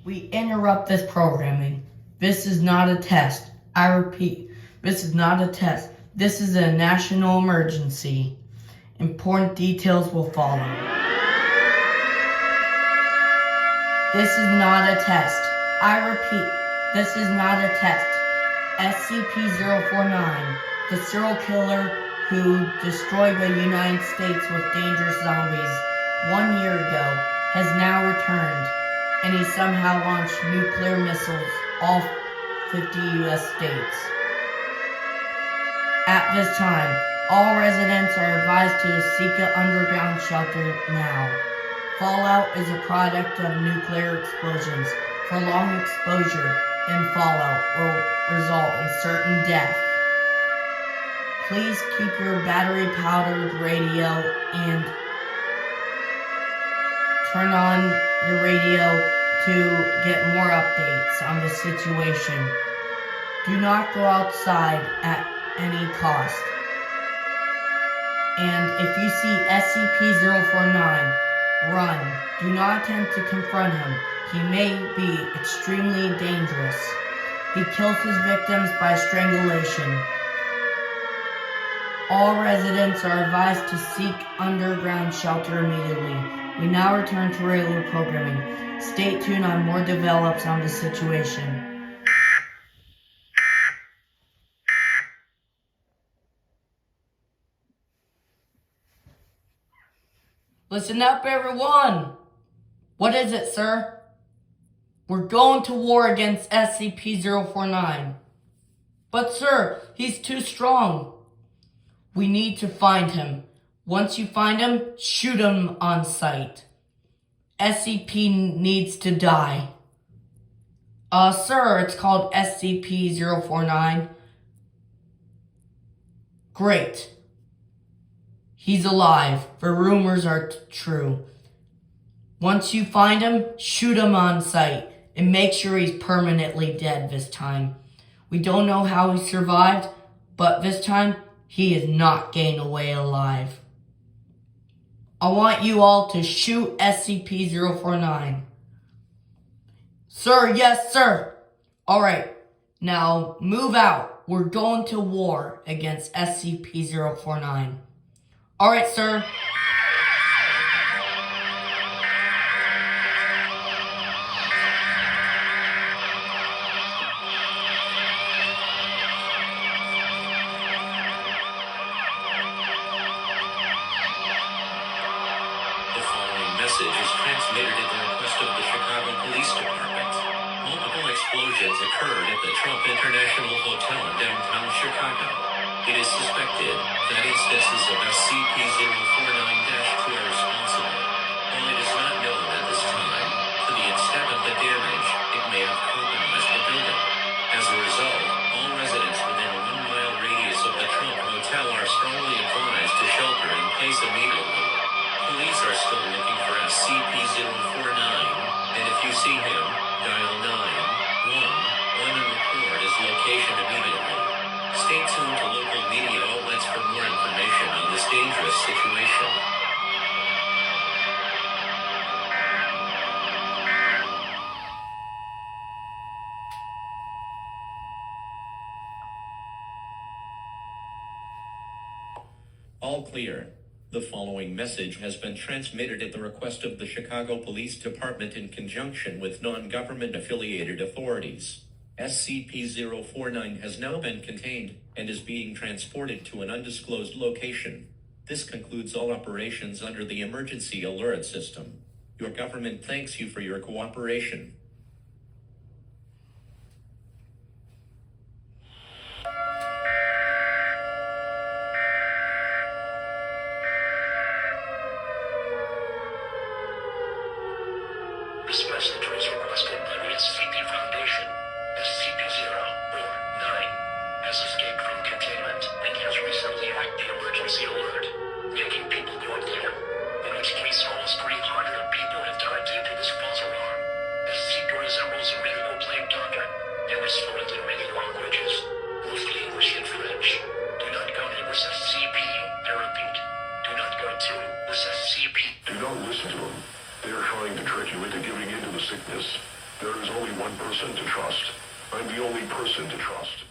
We interrupt this programming. This is not a test. I repeat, this is not a test. This is a national emergency. Important details will follow. This is not a test. I repeat, this is not a test. SCP-049, the serial killer who destroyed the United States with dangerous zombies 1 year ago, has now returned, and he somehow launched nuclear missiles all 50 U.S. states. At this time, all residents are advised to seek an underground shelter now. Fallout is a product of nuclear explosions. Prolonged exposure and fallout will result in certain death. Please keep your battery-powered radio and turn on your radio to get more updates on the situation. Do not go outside at any cost. And if you see SCP-049, run. Do not attempt to confront him. He may be extremely dangerous. He kills his victims by strangulation. All residents are advised to seek underground shelter immediately. We now return to regular programming. Stay tuned on more develops on the situation. Listen up, everyone! What is it, sir? We're going to war against SCP-049. But, sir, he's too strong. We need to find him. Once you find him, shoot him on sight. SCP needs to die. Sir, it's called SCP-049. Great. He's alive. The rumors are true. Once you find him, shoot him on sight. And make sure he's permanently dead this time. We don't know how he survived, but this time, he is not getting away alive. I want you all to shoot SCP-049. Sir, yes, sir. Alright, now move out. We're going to war against SCP-049. Alright, sir. Message is transmitted at the request of the Chicago Police Department. Multiple explosions occurred at the Trump International Hotel in downtown Chicago. It is suspected that instances of SCP-049-2 are responsible. While it is not known at this time, to the extent of the damage, it may have compromised the building. As a result, all residents within a 1-mile radius of the Trump Hotel are strongly advised to shelter in place immediately. Police are still looking for SCP-049, and if you see him, dial 911 and report his location immediately. Stay tuned to local media outlets for more information on this dangerous situation. All clear. The following message has been transmitted at the request of the Chicago Police Department in conjunction with non-government affiliated authorities. SCP-049 has now been contained and is being transported to an undisclosed location. This concludes all operations under the emergency alert system. Your government thanks you for your cooperation. This message was requested by the SCP Foundation. SCP-049 has escaped from containment and has recently hacked the emergency alert, making people go there. In which case, almost 300 people have died due to this false alarm. SCP resembles a radio plague doctor and is fluent in many languages, mostly English and French. Do not go near this SCP. I repeat, do not go to this SCP. Do not listen to them. They are trying to trick you into giving in to the sickness. There is only one person to trust. I'm the only person to trust.